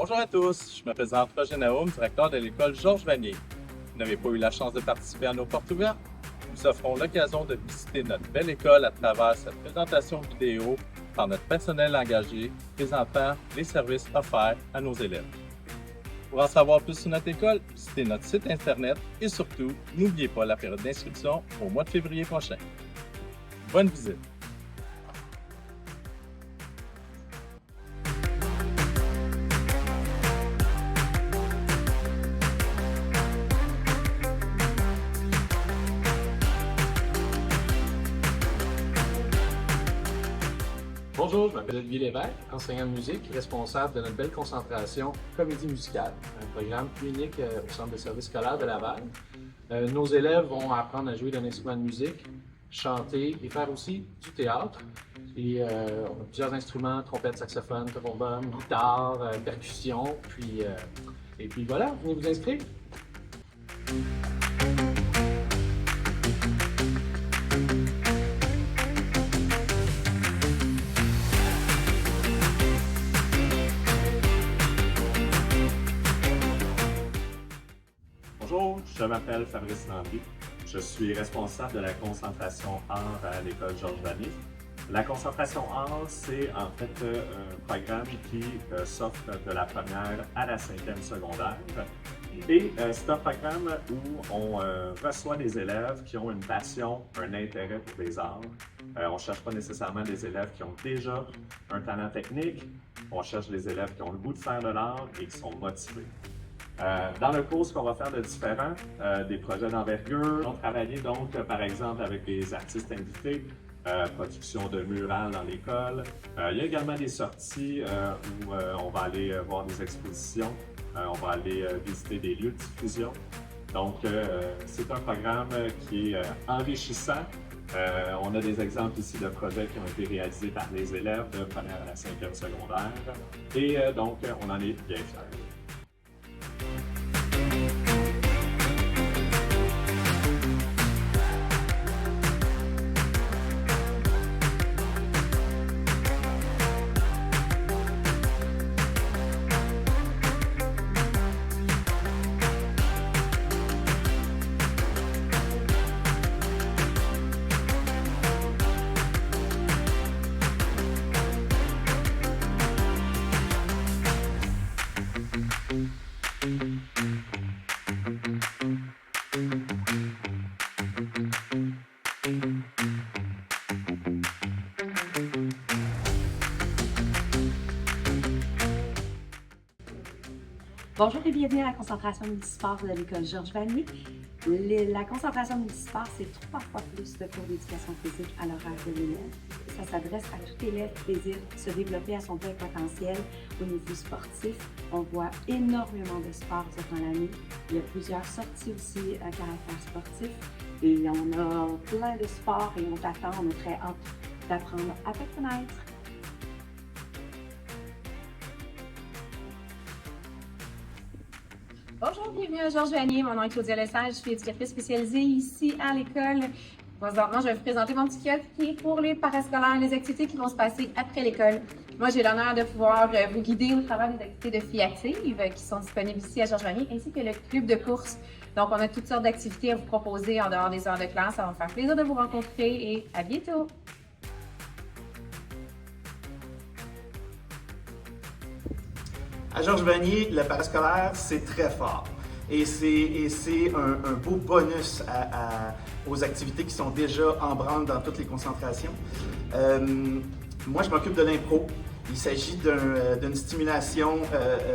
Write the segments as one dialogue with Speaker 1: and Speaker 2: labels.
Speaker 1: Bonjour à tous, je me présente Roger Naoum, directeur de l'école Georges Vanier. Vous n'avez pas eu la chance de participer à nos portes ouvertes? Nous offrons l'occasion de visiter notre belle école à travers cette présentation vidéo par notre personnel engagé présentant les services offerts à nos élèves. Pour en savoir plus sur notre école, visitez notre site Internet et surtout, n'oubliez pas la période d'inscription au mois de février prochain. Bonne visite!
Speaker 2: Bonjour, je m'appelle Olivier Lévesque, enseignant de musique, responsable de notre belle concentration comédie musicale, un programme unique au Centre de services scolaires de Laval. Nos élèves vont apprendre à jouer d'un instrument de musique, chanter et faire aussi du théâtre. Et on a plusieurs instruments, trompette, saxophone, trombone, guitare, percussion, et puis voilà, venez vous inscrire.
Speaker 3: Bonjour, je m'appelle Fabrice Landry. Je suis responsable de la concentration art à l'école Georges Vanier. La concentration art, c'est en fait un programme qui s'offre de la première à la 5e secondaire. Et c'est un programme où on reçoit des élèves qui ont une passion, un intérêt pour les arts. On ne cherche pas nécessairement des élèves qui ont déjà un talent technique. On cherche des élèves qui ont le goût de faire de l'art et qui sont motivés. Dans le cours, ce qu'on va faire de différent, des projets d'envergure. On travaille donc, par exemple, avec des artistes invités, production de murales dans l'école. Il y a également des sorties où on va aller voir des expositions, on va aller visiter des lieux de diffusion. Donc, c'est un programme qui est enrichissant. On a des exemples ici de projets qui ont été réalisés par les élèves de première à la 5e secondaire. Et donc, on en est bien fiers.
Speaker 4: Bonjour et bienvenue à la concentration multisport de l'école Georges Vanier. La concentration multisport, c'est 3 fois plus de cours d'éducation physique à l'horaire de l'élève. Ça s'adresse à tout élève qui désire se développer à son plein potentiel au niveau sportif. On voit énormément de sports durant l'année. Il y a plusieurs sorties aussi à caractère sportif. Et on a plein de sports et on t'attend, on est très hâte d'apprendre à te connaître.
Speaker 5: Bonjour, bienvenue à Georges Vanier. Mon nom est Claudia Lesage, je suis éducatrice spécialisée ici à l'école. Présentement, je vais vous présenter mon petit kiosque qui est pour les parascolaires, les activités qui vont se passer après l'école. Moi, j'ai l'honneur de pouvoir vous guider au travers des activités de filles actives qui sont disponibles ici à Georges Vanier, ainsi que le club de course. Donc, on a toutes sortes d'activités à vous proposer en dehors des heures de classe. Ça va me faire plaisir de vous rencontrer et à bientôt!
Speaker 6: À Georges Vanier, le parascolaire, c'est très fort. Et c'est un beau bonus aux activités qui sont déjà en branle dans toutes les concentrations. Moi, je m'occupe de l'impro. Il s'agit d'une stimulation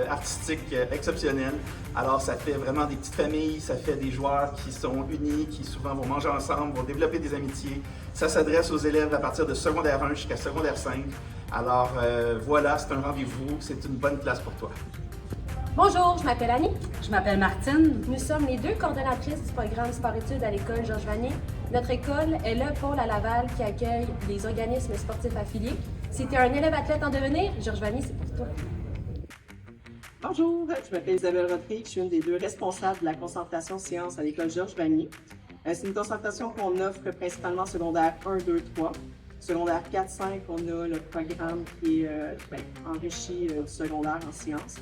Speaker 6: artistique exceptionnelle. Alors, ça fait vraiment des petites familles, ça fait des joueurs qui sont unis, qui souvent vont manger ensemble, vont développer des amitiés. Ça s'adresse aux élèves à partir de secondaire 1 jusqu'à secondaire 5. Alors voilà, c'est un rendez-vous, c'est une bonne place pour toi.
Speaker 7: Bonjour, je m'appelle Annie.
Speaker 8: Je m'appelle Martine.
Speaker 7: Nous sommes les 2 coordonnatrices du programme sport-études à l'école Georges Vanier. Notre école est le pôle à Laval qui accueille les organismes sportifs affiliés. Si tu es un élève athlète en devenir, Georges Vanier, c'est pour toi.
Speaker 9: Bonjour, je m'appelle Isabelle Rodrigue, je suis une des 2 responsables de la concentration sciences à l'école Georges Vanier. C'est une concentration qu'on offre principalement secondaire 1, 2, 3. Secondaire 4, 5, on a le programme qui est enrichi du secondaire en sciences.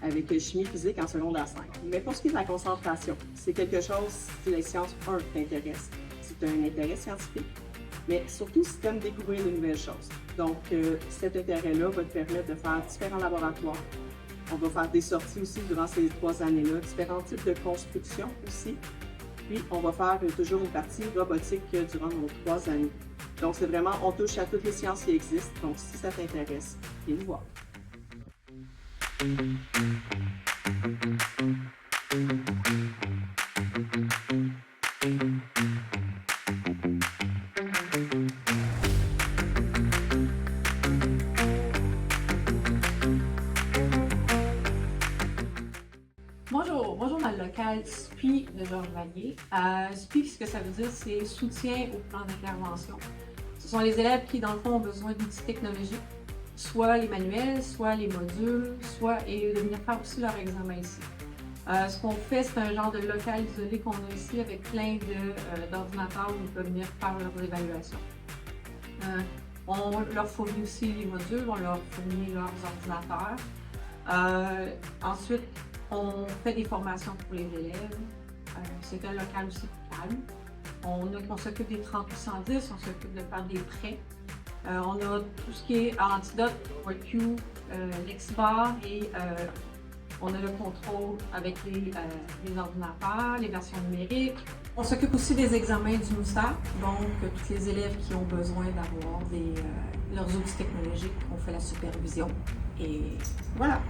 Speaker 9: avec chimie physique en secondaire 5. Mais pour ce qui est de la concentration, c'est quelque chose, si les sciences 1 t'intéressent, si tu as un intérêt scientifique, mais surtout si tu aimes découvrir de nouvelles choses. Donc, cet intérêt-là va te permettre de faire différents laboratoires. On va faire des sorties aussi durant ces 3 années-là, différents types de construction aussi. Puis, on va faire toujours une partie robotique durant nos 3 années. Donc, c'est vraiment, on touche à toutes les sciences qui existent. Donc, si ça t'intéresse, viens nous voir.
Speaker 5: Bonjour dans le local SPI de Georges Vanier. SPI, ce que ça veut dire, c'est soutien au plan d'intervention. Ce sont les élèves qui, dans le fond, ont besoin d'outils technologiques, soit les manuels, soit les modules, et de venir faire aussi leur examen ici. Ce qu'on fait, c'est un genre de local isolé qu'on a ici avec plein d'ordinateurs où ils peuvent venir faire leurs évaluations. On leur fournit aussi les modules, on leur fournit leurs ordinateurs. Ensuite, on fait des formations pour les élèves. C'est un local aussi calme. On s'occupe des 3810, on s'occupe de faire des prêts. On a tout ce qui est Antidote, WorkQ, Lexbar et on a le contrôle avec les ordinateurs, les versions numériques. On s'occupe aussi des examens du MUSA, donc tous les élèves qui ont besoin d'avoir leurs outils technologiques, on fait la supervision. Et voilà!